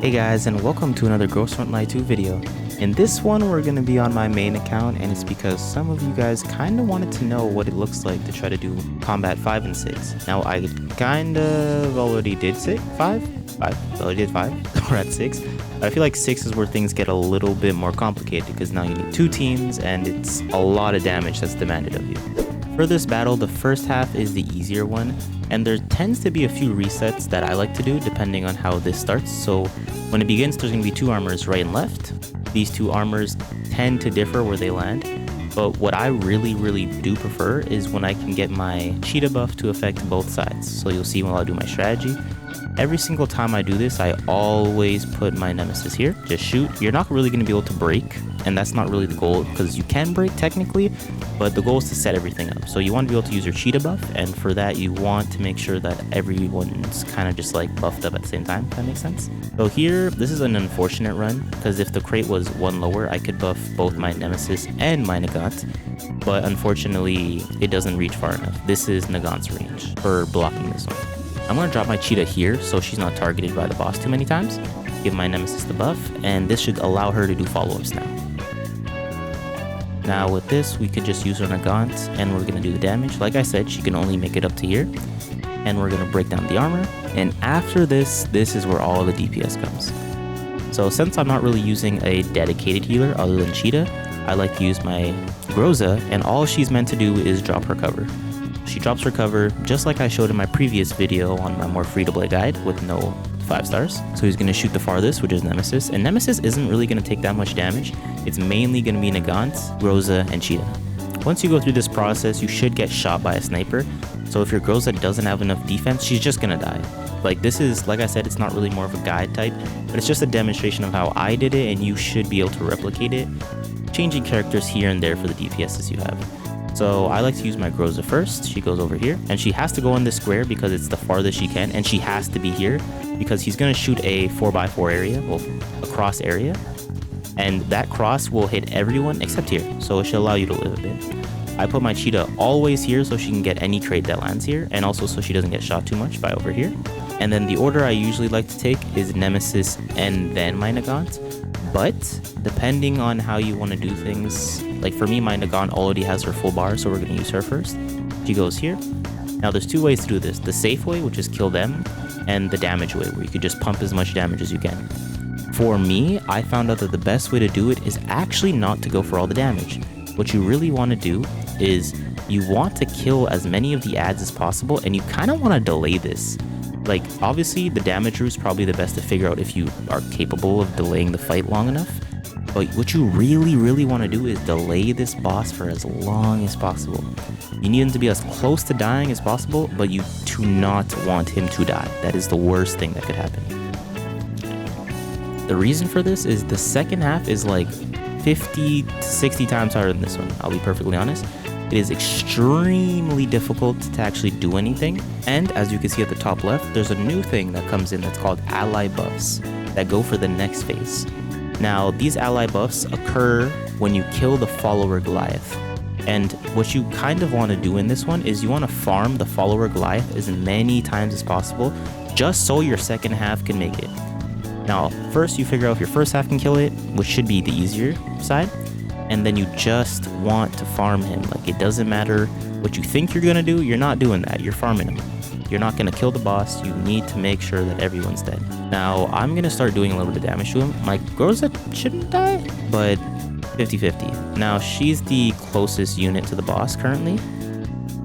Hey guys, and welcome to another Frontline 2 video. In this one we're going to be on my main account, and it's because some of you guys kind of wanted to know what it looks like to try to do combat 5 and 6. Now I kind of already did 5. Already did 5. We're at 6. I feel like 6 is where things get a little bit more complicated because now you need 2 teams and it's a lot of damage that's demanded of you. For this battle, the first half is the easier one, and there tends to be a few resets that I like to do depending on how this starts. So when it begins, there's going to be 2 armors right and left. These 2 armors tend to differ where they land, but what I really do prefer is when I can get my cheetah buff to affect both sides. So you'll see while I do my strategy, every single time I do this, I always put my nemesis here. Just shoot. You're not really going to be able to break, and that's not really the goal because you can break technically, but the goal is to set everything up. So you want to be able to use your cheetah buff, and for that you want to make sure that everyone's kind of just like buffed up at the same time, if that makes sense. So here, this is an unfortunate run because if the crate was 1 lower, I could buff both my nemesis and my Nagant, but unfortunately it doesn't reach far enough. This is Nagant's range for blocking this one. I'm going to drop my cheetah here so she's not targeted by the boss too many times, give my nemesis the buff, and this should allow her to do follow-ups now. Now with this, we could just use her Nagant and we're going to do the damage. Like I said, she can only make it up to here, and we're going to break down the armor, and after this is where all the DPS comes. So since I'm not really using a dedicated healer other than cheetah, I like to use my Groza, and all she's meant to do is drop her cover. She drops her cover just like I showed in my previous video on my more free-to-play guide with no 5 stars. So he's going to shoot the farthest, which is Nemesis, and Nemesis isn't really going to take that much damage. It's mainly going to be Nagant, Groza, and Cheetah. Once you go through this process, you should get shot by a sniper. So if your Groza doesn't have enough defense, she's just going to die. Like this is, like I said, it's not really more of a guide type, but it's just a demonstration of how I did it, and you should be able to replicate it, changing characters here and there for the DPSs you have. So I like to use my Groza first. She goes over here, and she has to go in this square because it's the farthest she can, and she has to be here because he's going to shoot a 4x4 area, well, a cross area, and that cross will hit everyone except here, so it should allow you to live a bit. I put my cheetah always here so she can get any crate that lands here, and also so she doesn't get shot too much by over here. And then the order I usually like to take is Nemesis and then my Nagant, but depending on how you want to do things, like for me, my Nagant already has her full bar, so we're going to use her first. She goes here. Now there's 2 ways to do this. The safe way, which is kill them, and the damage way, where you could just pump as much damage as you can. For me, I found out that the best way to do it is actually not to go for all the damage. What you really want to do is you want to kill as many of the adds as possible, and you kind of want to delay this. Like, obviously, the damage route is probably the best to figure out if you are capable of delaying the fight long enough. But what you really want to do is delay this boss for as long as possible. You need him to be as close to dying as possible, but you do not want him to die. That is the worst thing that could happen. The reason for this is the second half is like 50 to 60 times harder than this one. I'll be perfectly honest. It is extremely difficult to actually do anything. And as you can see at the top left, there's a new thing that comes in that's called ally buffs that go for the next phase. Now, these ally buffs occur when you kill the follower Goliath. And what you kind of want to do in this one is you want to farm the follower Goliath as many times as possible, just so your second half can make it. Now, first you figure out if your first half can kill it, which should be the easier side, and then you just want to farm him. Like, it doesn't matter what you think you're going to do, you're not doing that, you're farming him. You're not going to kill the boss, you need to make sure that everyone's dead. Now, I'm going to start doing a little bit of damage to him. My Groza shouldn't die, but 50-50. Now, she's the closest unit to the boss currently,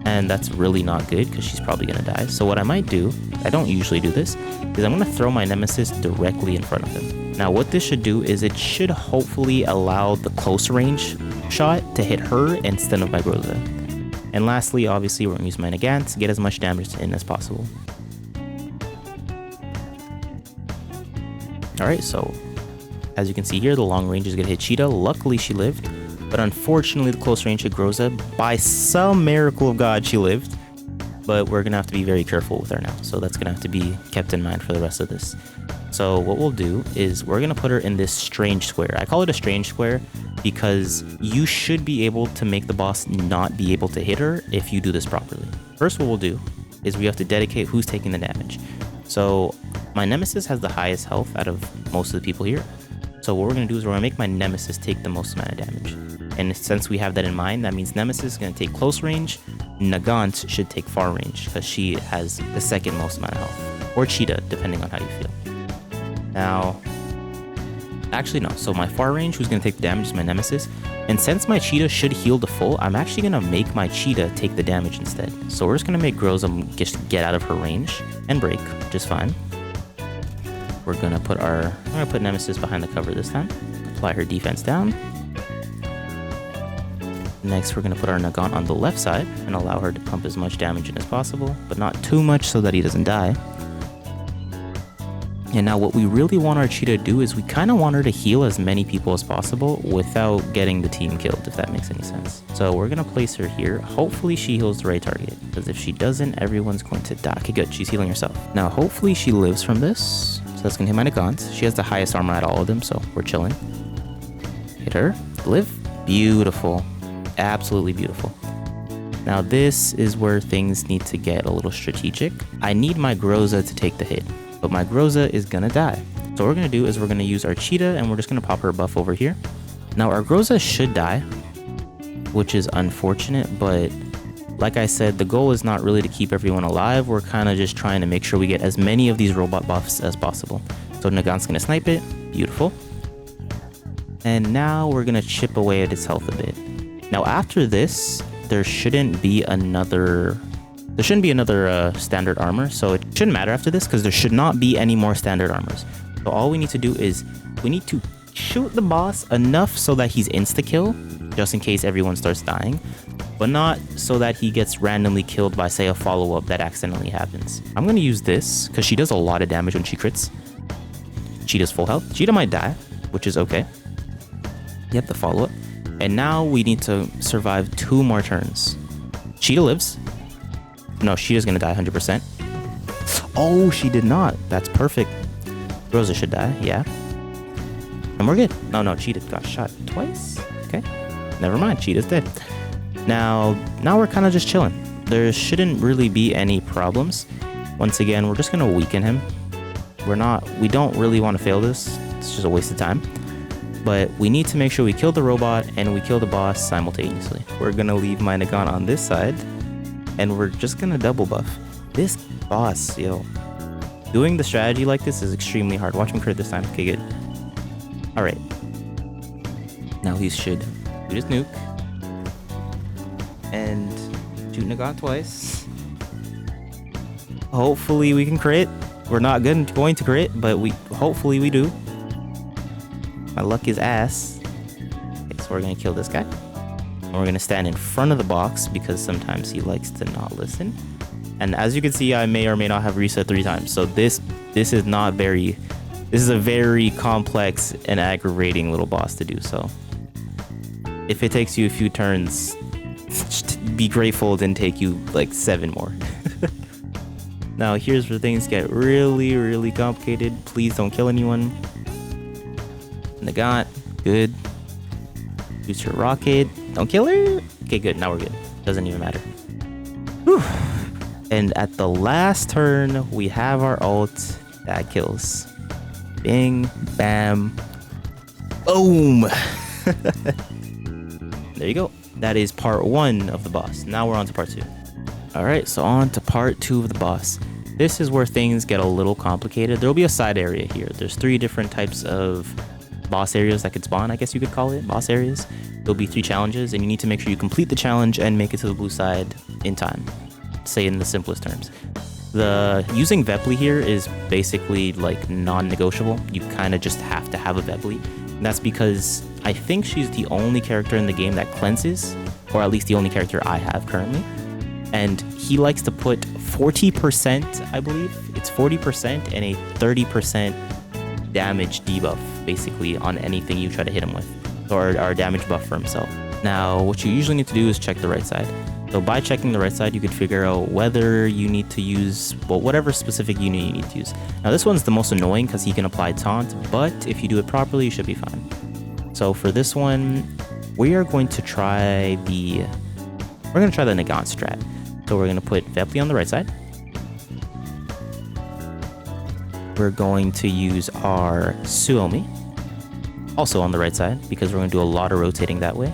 and that's really not good because she's probably going to die. So what I might do, I don't usually do this, is I'm going to throw my nemesis directly in front of him. Now, what this should do is it should hopefully allow the close range shot to hit her instead of my Groza. And lastly, obviously, we're going to use my Nagant to get as much damage in as possible. Alright, so as you can see here, the long range is going to hit Cheetah. Luckily, she lived, but unfortunately, the close range hit Groza. By some miracle of God, she lived, but we're going to have to be very careful with her now. So that's going to have to be kept in mind for the rest of this. So what we'll do is we're going to put her in this strange square. I call it a strange square because you should be able to make the boss not be able to hit her if you do this properly. First, what we'll do is we have to dedicate who's taking the damage. So My Nemesis has the highest health out of most of the people here. So what we're going to do is we're going to make my Nemesis take the most amount of damage. And since we have that in mind, that means Nemesis is going to take close range. Nagant should take far range because she has the second most amount of health. Or Cheetah, depending on how you feel. Now, actually no. So my far range, who's going to take the damage, is my Nemesis. And since my Cheetah should heal to full, I'm actually going to make my Cheetah take the damage instead. So we're just going to make Groza just get out of her range and break, which is fine. We're going to put I'm going to put Nemesis behind the cover this time. Apply her defense down. Next, we're going to put our Nagant on the left side and allow her to pump as much damage in as possible, but not too much so that he doesn't die. And now what we really want our Cheetah to do is we kind of want her to heal as many people as possible without getting the team killed, if that makes any sense. So we're going to place her here. Hopefully she heals the right target, because if she doesn't, everyone's going to die. Okay, good. She's healing herself. Now, hopefully she lives from this. So that's going to hit my Nagant. She has the highest armor out of all of them, so we're chilling. Hit her. Live. Beautiful. Absolutely beautiful. Now this is where things need to get a little strategic. I need my Groza to take the hit, but my Groza is gonna die. So what we're gonna do is we're gonna use our Cheetah and we're just gonna pop her buff over here. Now our Groza should die, which is unfortunate, but like I said, the goal is not really to keep everyone alive. We're kind of just trying to make sure we get as many of these robot buffs as possible. So Nagant's gonna snipe it. Beautiful. And now we're gonna chip away at its health a bit. Now after this, there shouldn't be another standard armor, so it shouldn't matter after this because there should not be any more standard armors. So all we need to do is we need to shoot the boss enough so that he's insta-kill, just in case everyone starts dying, but not so that he gets randomly killed by, say, a follow-up that accidentally happens. I'm going to use this because she does a lot of damage when she crits. Cheetah's full health. Cheetah might die, which is okay. Yep, the follow-up. And now we need to survive 2 more turns. Cheetah lives. No, Cheetah's gonna die 100%. Oh, she did not. That's perfect. Rosa should die, yeah. And we're good. No, Cheetah got shot twice. Okay, never mind. Cheetah's dead. Now we're kind of just chilling. There shouldn't really be any problems. Once again, we're just gonna weaken him. We don't really want to fail this. It's just a waste of time. But we need to make sure we kill the robot and we kill the boss simultaneously. We're gonna leave my Nagant on this side and we're just gonna double buff. This boss, yo. Doing the strategy like this is extremely hard. Watch him crit this time. Okay, good. Alright. Now he should do his nuke. And shoot Nagant twice. Hopefully we can crit. We're not going to crit, but hopefully we do. My luck is ass. Okay, so we're gonna kill this guy. And we're gonna stand in front of the box because sometimes he likes to not listen. And as you can see, I may or may not have reset 3 times. So this is a very complex and aggravating little boss to do. So if it takes you a few turns, be grateful it didn't take you like 7 more. Now here's where things get really, really complicated. Please don't kill anyone. Nagant, good. Use your rocket. Don't kill her. Okay, good. Now we're good. Doesn't even matter. Whew. And at the last turn, we have our ult that kills. Bing, bam, boom. There you go. That is part 1 of the boss. Now we're on to part 2. All right, so on to part 2 of the boss. This is where things get a little complicated. There'll be a side area here. There's 3 different types of boss areas that could spawn, I guess you could call it, boss areas. There'll be 3 challenges, and you need to make sure you complete the challenge and make it to the blue side in time, say in the simplest terms. Using Vepli here is basically like non-negotiable. You kind of just have to have a Vepli. And that's because I think she's the only character in the game that cleanses, or at least the only character I have currently. And he likes to put 40%, I believe. It's 40% and a 30% damage debuff basically on anything you try to hit him with, or damage buff for himself. Now what you usually need to do is check the right side. So by checking the right side, you can figure out whether you need to use, well, whatever specific unit you need to use. Now this one's the most annoying because he can apply taunt, but if you do it properly, you should be fine. So for this one, we are going to try the Nagant strat. So we're going to put Vepli on the right side. we're going to use our Suomi, also on the right side, because we're going to do a lot of rotating that way.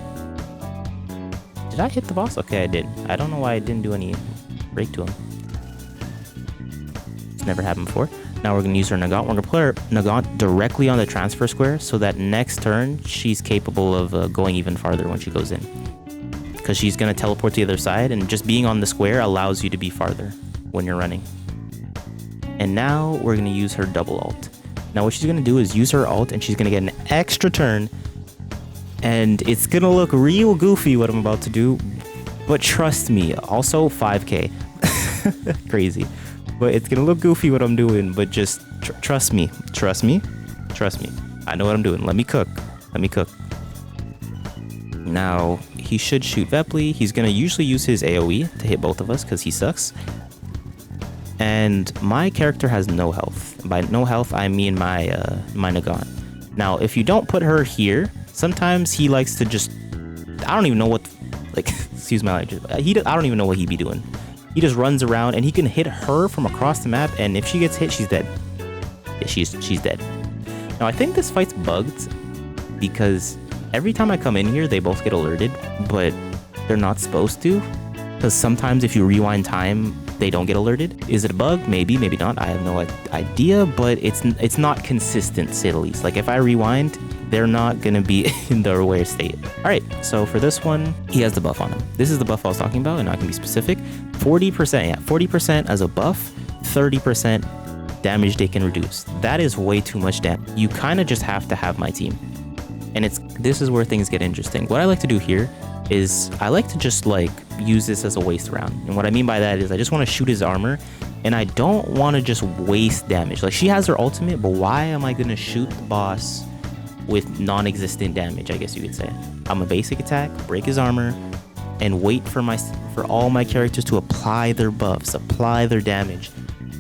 Did I hit the boss? Okay, I did. I don't know why I didn't do any break to him. It's never happened before. Now we're going to use her Nagant. We're going to put her Nagant directly on the transfer square so that next turn she's capable of going even farther when she goes in. Because she's going to teleport to the other side, and just being on the square allows you to be farther when you're running. And now we're going to use her double ult. Now what she's going to do is use her ult, and she's going to get an extra turn. And it's going to look real goofy what I'm about to do. But trust me, also 5k. Crazy. But it's going to look goofy what I'm doing, but just trust me. Trust me. Trust me. I know what I'm doing. Let me cook. Let me cook. Now, he should shoot Vepli. He's going to usually use his AoE to hit both of us because he sucks. And my character has no health. By no health, I mean my Nagant. Now, if you don't put her here, sometimes he likes to just... I don't even know what... Like, excuse my language. I don't even know what he'd be doing. He just runs around, and he can hit her from across the map, and if she gets hit, she's dead. Yeah, she's dead. Now, I think this fight's bugged, because every time I come in here, they both get alerted, but they're not supposed to, because sometimes if you rewind time, they don't get alerted. Is it a bug? Maybe, maybe not. I have no idea, but it's not consistent, to say the least. Like, if I rewind, they're not going to be in the aware state. All right, so for this one, he has the buff on him. This is the buff I was talking about, and I can be specific. 40%, yeah, 40% as a buff, 30% damage they can reduce. That is way too much damage. You kind of just have to have my team. And this is where things get interesting. What I like to do here is I like to just like use this as a waste round. And what I mean by that is I just want to shoot his armor, and I don't want to just waste damage. Like, she has her ultimate, but why am I going to shoot the boss with non-existent damage, I guess you could say? I'm a basic attack, break his armor, and wait for all my characters to apply their buffs, apply their damage,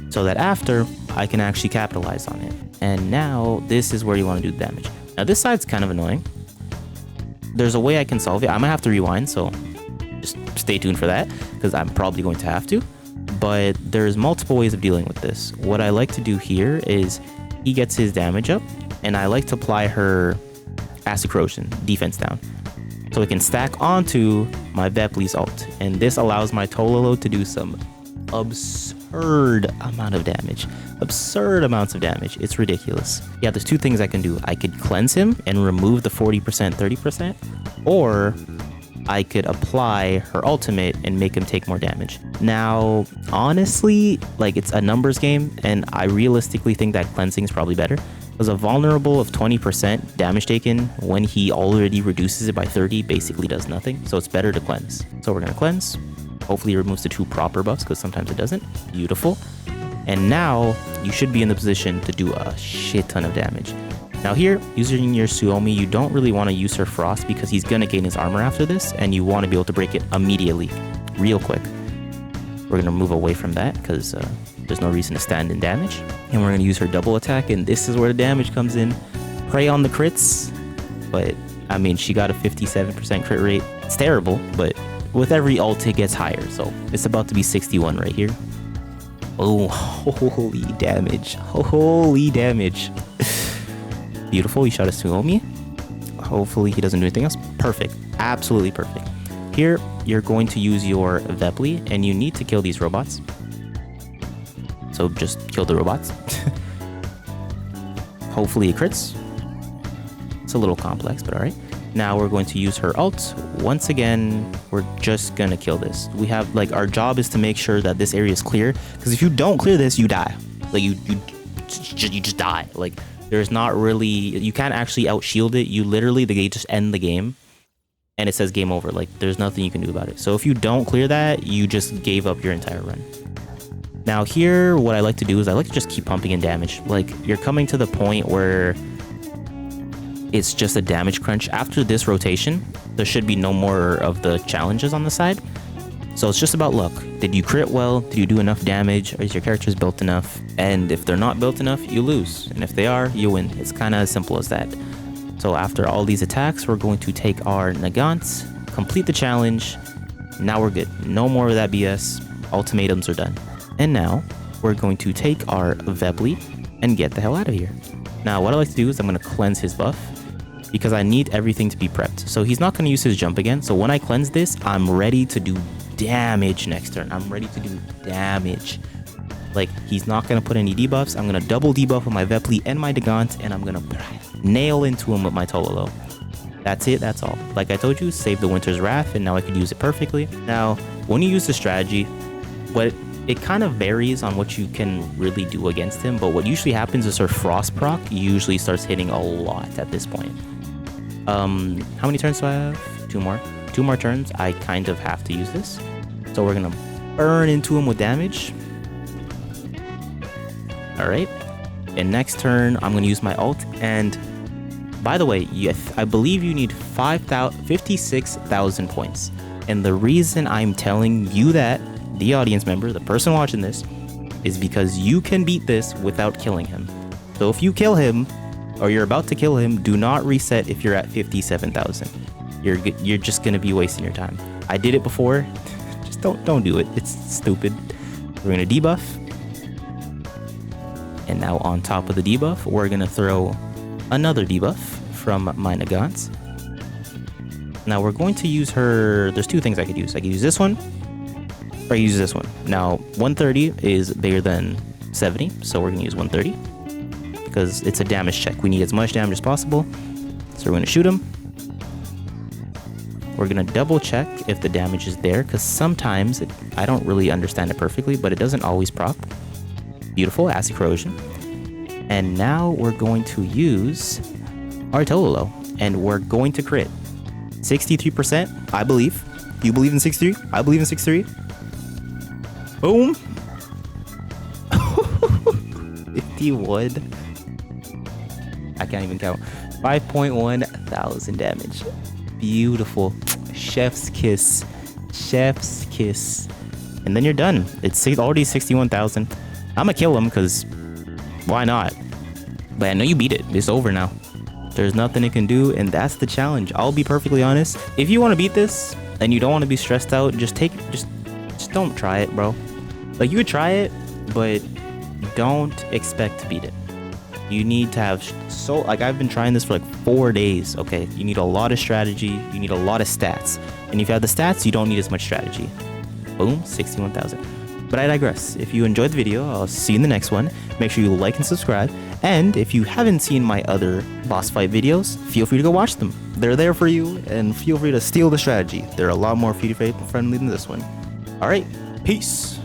so that after I can actually capitalize on it. And now this is where you want to do the damage. Now this side's kind of annoying. There's a way I can solve it. I might have to rewind, so just stay tuned for that, because I'm probably going to have to. But there's multiple ways of dealing with this. What I like to do here is he gets his damage up, and I like to apply her Acid Corrosion, defense down, so it can stack onto my Vepli's ult. And this allows my Tololo to do some absurd amount of damage. Absurd amounts of damage. It's ridiculous. Yeah, there's two things I can do. I could cleanse him and remove the 40%, 30%, or I could apply her ultimate and make him take more damage. Now, honestly, like, it's a numbers game, and I realistically think that cleansing is probably better, because a vulnerable of 20% damage taken when he already reduces it by 30 basically does nothing. So it's better to cleanse. So we're going to cleanse. Hopefully it removes the two proper buffs, because sometimes it doesn't. Beautiful. And now you should be in the position to do a shit ton of damage. Now here, using your Suomi, you don't really want to use her Frost, because he's going to gain his armor after this, and you want to be able to break it immediately, real quick. We're going to move away from that, because there's no reason to stand in damage. And we're going to use her double attack, and this is where the damage comes in. Prey on the crits, but I mean, she got a 57% crit rate. It's terrible, but with every ult it gets higher, so it's about to be 61 right here. Oh, holy damage. Holy damage. Beautiful, he shot a Suomi. Hopefully he doesn't do anything else. Perfect, absolutely perfect. Here, you're going to use your Vepli, and you need to kill these robots. So just kill the robots. Hopefully it crits. It's a little complex, but alright. Now we're going to use her ult. Once again, we're just gonna kill this. We have, like, our job is to make sure that this area is clear, because if you don't clear this, you die. Like, you just die. Like, there's not really, you can't actually out shield it. You literally, they just end the game, and it says game over. Like, there's nothing you can do about it. So if you don't clear that, you just gave up your entire run. Now here, what I like to do is I like to just keep pumping in damage. Like, you're coming to the point where it's just a damage crunch. After this rotation, there should be no more of the challenges on the side. So it's just about luck. Did you crit well? Did you do enough damage? Is your characters built enough? And if they're not built enough, you lose. And if they are, you win. It's kind of as simple as that. So after all these attacks, we're going to take our Nagants, complete the challenge. Now we're good. No more of that BS. Ultimatums are done. And now we're going to take our Vepli, and get the hell out of here. Now, what I like to do is I'm going to cleanse his buff because I need everything to be prepped. So he's not going to use his jump again. So when I cleanse this, I'm ready to do damage next turn. I'm ready to do damage. Like, he's not going to put any debuffs. I'm going to double debuff with my Vepli and my Dagant, and I'm going to nail into him with my Tololo. That's it. That's all. Like I told you, save the Winter's Wrath, and now I could use it perfectly. Now, when you use the strategy, it kind of varies on what you can really do against him, but what usually happens is her Frost proc usually starts hitting a lot at this point. How many turns do I have? 2 more. 2 more turns. I kind of have to use this. So we're going to burn into him with damage. Alright. And next turn, I'm going to use my ult. And by the way, I believe you need 56,000 points. And the reason I'm telling you that, the audience member, the person watching this, is because you can beat this without killing him. So if you kill him, or you're about to kill him, do not reset if you're at 57,000. You're just gonna be wasting your time. I did it before. Just don't do it. It's stupid. We're gonna debuff, and now on top of the debuff, we're gonna throw another debuff from my Nagant. Now we're going to use her. There's 2 things I could use. I could use this one, or I use this one. Now 130 is bigger than 70, so we're gonna use 130 because it's a damage check. We need as much damage as possible. So we're gonna shoot him. We're gonna double check if the damage is there, because sometimes I don't really understand it perfectly, but it doesn't always proc. Beautiful, acid corrosion. And now we're going to use our Tololo, and we're going to crit. 63%, I believe. Do you believe in 63? I believe in 63. Boom. 51. I can't even count. 5.1 thousand damage. Beautiful. Chef's kiss. Chef's kiss. And then you're done. It's already 61,000. I'm gonna kill him because why not? But I know you beat it. It's over now. There's nothing it can do, and that's the challenge. I'll be perfectly honest. If you want to beat this and you don't want to be stressed out, just don't try it, bro. Like, you could try it, but don't expect to beat it. You need to have like, I've been trying this for like 4 days. Okay, you need a lot of strategy. You need a lot of stats, and if you have the stats, you don't need as much strategy. Boom, 61,000. But I digress. If you enjoyed the video, I'll see you in the next one. Make sure you like and subscribe. And if you haven't seen my other boss fight videos, feel free to go watch them. They're there for you, and feel free to steal the strategy. They're a lot more free-to-play friendly than this one. All right, peace.